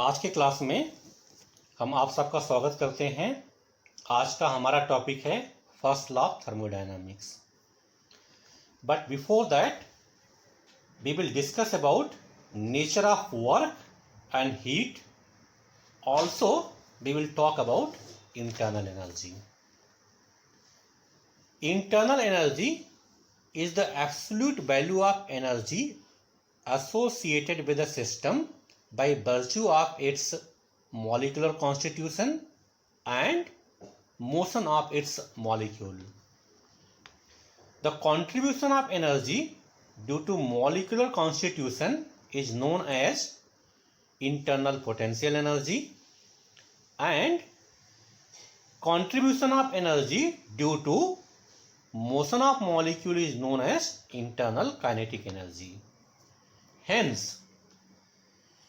आज के क्लास में हम आप सबका स्वागत करते हैं। आज का हमारा टॉपिक है first law of thermodynamics. But before that we will discuss about nature of work and heat. Also we will talk about internal energy. Internal energy is the absolute value of energy associated with a system by virtue of its molecular constitution and motion of its molecule. The contribution of energy due to molecular constitution is known as internal potential energy, and contribution of energy due to motion of molecule is known as internal kinetic energy. Hence,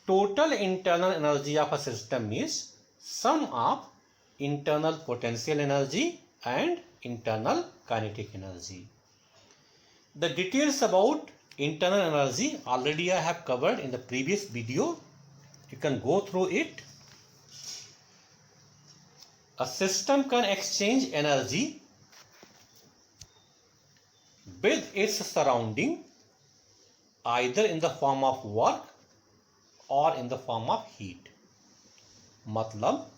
total internal energy of a system is sum of internal potential energy and internal kinetic energy. The details about internal energy already I have covered in the previous video. You can go through it. A system can exchange energy with its surrounding either in the form of work or in the form of heat. मतलब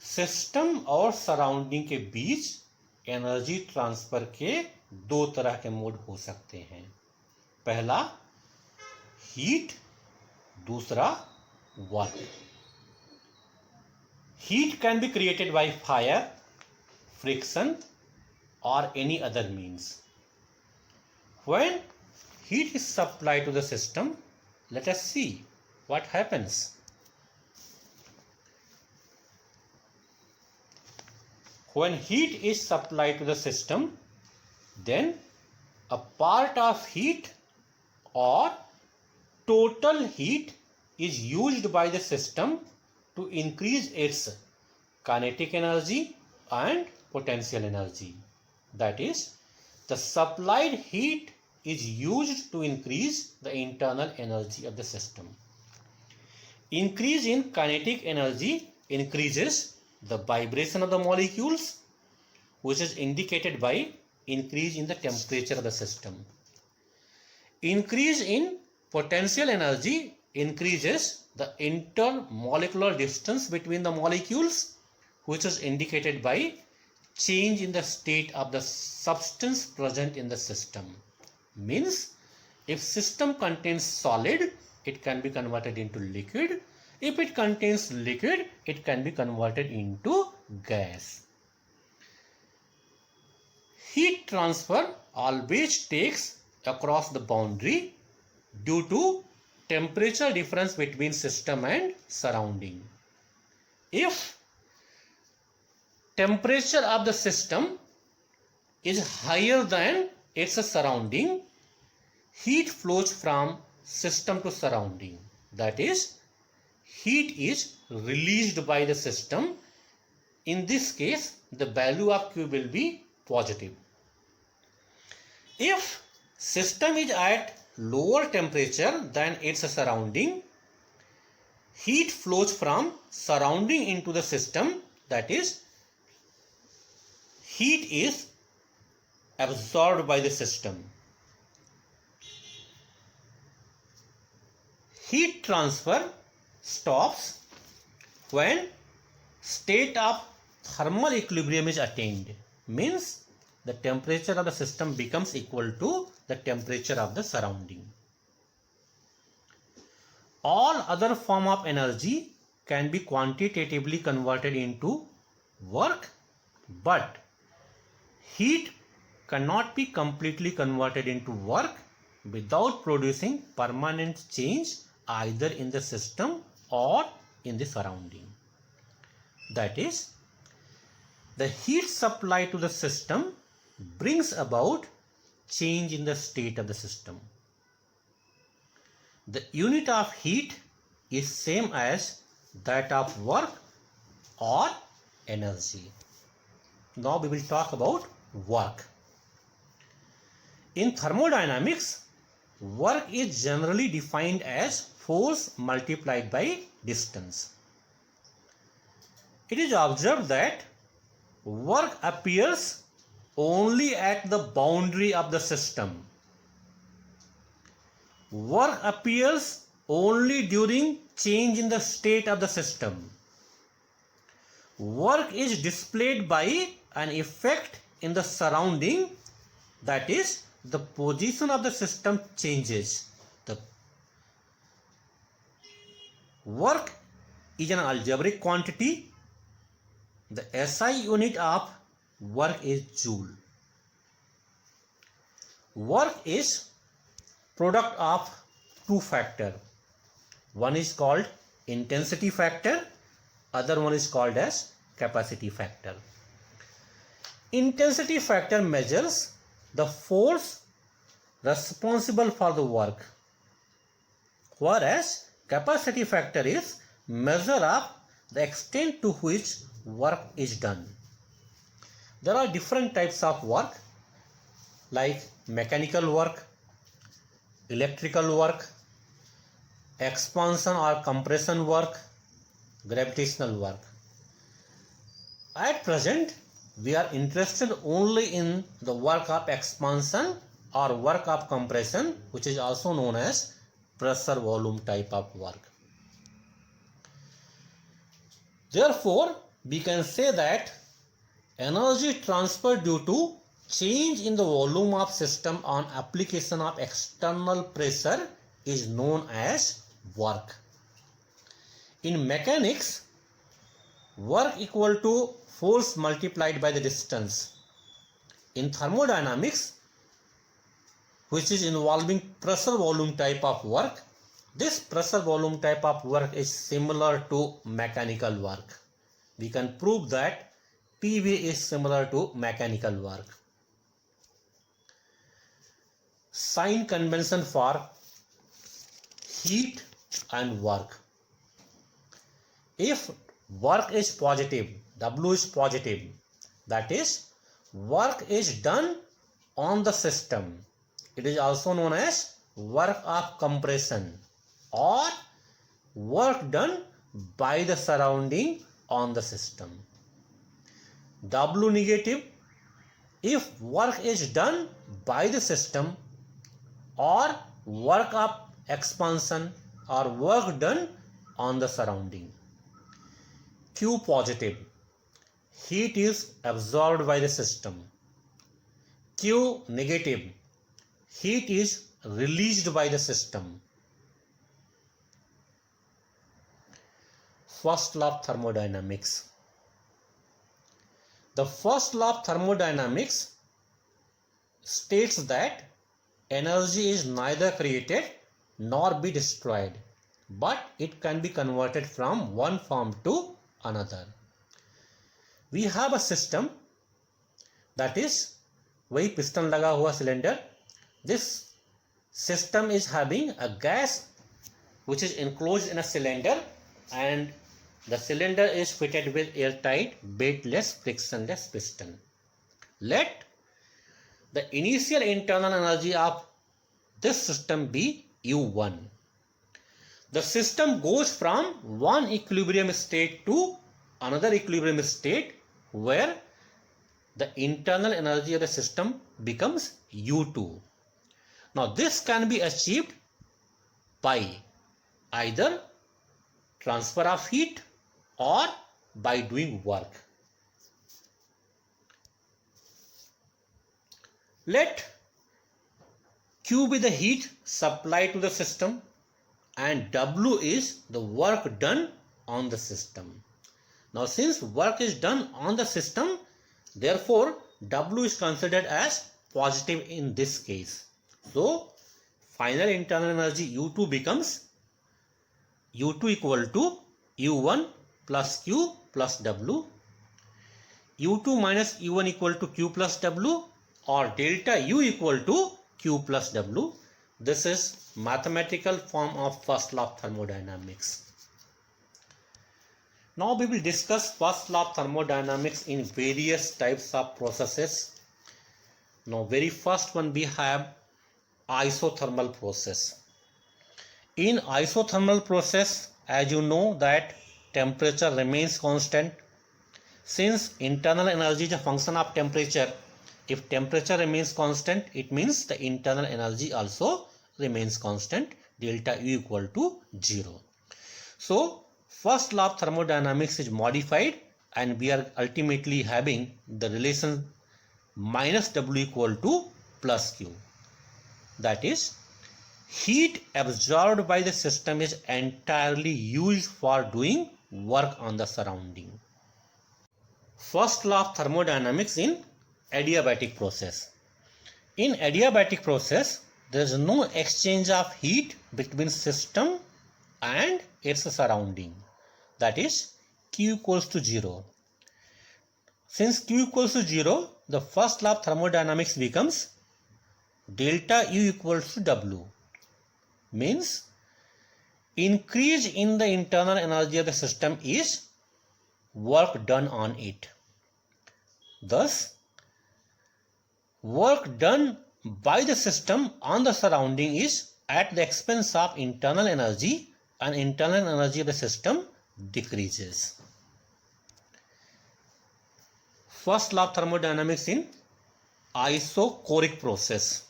system और surrounding के बीच energy transfer के दो तरह के mode हो सकते हैं। पहला हीट, दूसरा work. Heat can be created by fire, friction or any other means. When heat is supplied to the system, let us see what happens. When heat is supplied to the system, then a part of heat or total heat is used by the system to increase its kinetic energy and potential energy. That is, the supplied heat is used to increase the internal energy of the system. Increase in kinetic energy increases the vibration of the molecules, which is indicated by increase in the temperature of the system. Increase in potential energy increases the intermolecular distance between the molecules, which is indicated by change in the state of the substance present in the system. Means, if system contains solid, it can be converted into liquid. If it contains liquid, it can be converted into gas. Heat transfer always takes across the boundary due to temperature difference between system and surrounding. If temperature of the system is higher than its surrounding, heat flows from system to surrounding. That is, heat is released by the system. In this case, the value of Q will be positive. If system is at lower temperature than its surrounding, heat flows from surrounding into the system. That is, heat is absorbed by the system. Heat transfer stops when state of thermal equilibrium is attained. Means the temperature of the system becomes equal to the temperature of the surrounding. All other form of energy can be quantitatively converted into work, but heat cannot be completely converted into work without producing permanent change either in the system or in the surrounding. That is, the heat supply to the system brings about change in the state of the system. The unit of heat is same as that of work or energy. Now we will talk about work. In thermodynamics, work is generally defined as force multiplied by distance. It is observed that work appears only at the boundary of the system. Work appears only during change in the state of the system. Work is displayed by an effect in the surrounding, that is, the position of the system changes. The work is an algebraic quantity. The SI unit of work is joule. Work is product of two factors. One is called intensity factor, other one is called as capacity factor. Intensity factor measures the force responsible for the work, whereas capacity factor is measure of the extent to which work is done. There are different types of work like mechanical work, electrical work, expansion or compression work, gravitational work. At present, we are interested only in the work of expansion or work of compression, which is also known as pressure volume type of work. Therefore, we can say that energy transfer due to change in the volume of system on application of external pressure is known as work. In mechanics, work equal to force multiplied by the distance. In thermodynamics, which is involving pressure volume type of work, this pressure volume type of work is similar to mechanical work. We can prove that PV is similar to mechanical work. Sign convention for heat and work. If work is positive, W is positive, that is, work is done on the system. It is also known as work of compression or work done by the surrounding on the system. W negative, if work is done by the system or work of expansion or work done on the surrounding. Q positive, heat is absorbed by the system. Q negative, heat is released by the system. First law of thermodynamics. The first law of thermodynamics states that energy is neither created nor be destroyed, but it can be converted from one form to another. We have a system, that is, वही piston लगा हुआ cylinder. This system is having a gas which is enclosed in a cylinder, and the cylinder is fitted with airtight, weightless, frictionless piston. Let the initial internal energy of this system be U1. The system goes from one equilibrium state to another equilibrium state where the internal energy of the system becomes U2. Now this can be achieved by either transfer of heat or by doing work. Let Q be the heat supplied to the system and W is the work done on the system. Now since work is done on the system, therefore W is considered as positive in this case. So final internal energy U2 becomes U2 equal to U1 plus Q plus W. U2 minus U1 equal to Q plus W, or delta U equal to Q plus W. This is mathematical form of first law of thermodynamics. Now we will discuss first law of thermodynamics in various types of processes. Now very first one we have isothermal process. In isothermal process, as you know that temperature remains constant. Since internal energy is a function of temperature, if temperature remains constant, it means the internal energy also remains constant, delta U equal to 0. So first law of thermodynamics is modified and we are ultimately having the relation minus W equal to plus Q. That is, heat absorbed by the system is entirely used for doing work on the surrounding. First law of thermodynamics in adiabatic process. In adiabatic process, there is no exchange of heat between system and its surrounding. That is, Q equals to 0. Since Q equals to 0, the first law of thermodynamics becomes delta U equals to W. Means increase in the internal energy of the system is work done on it. Thus, work done by the system on the surrounding is at the expense of internal energy, and internal energy of the system decreases. First law of thermodynamics in isochoric process.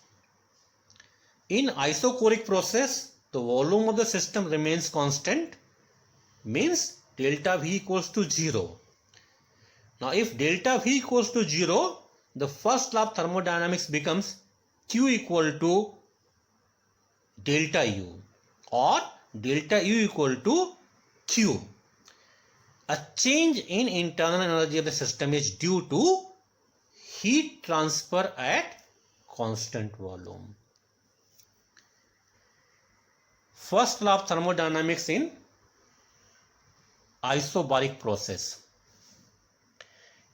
In isochoric process, the volume of the system remains constant, means delta V equals to 0. Now if delta V equals to 0, the first law of thermodynamics becomes Q equal to delta U or delta U equal to Q. A change in internal energy of the system is due to heat transfer at constant volume. First law of thermodynamics in isobaric process.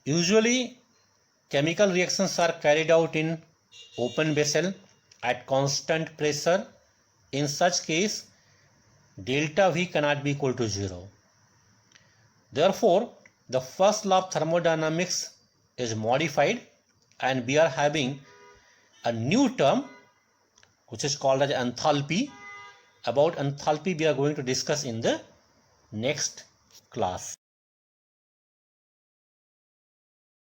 Usually, chemical reactions are carried out in open vessel at constant pressure. In such case, delta V cannot be equal to 0. Therefore, the first law of thermodynamics is modified and we are having a new term which is called as enthalpy. About enthalpy we are going to discuss in the next class.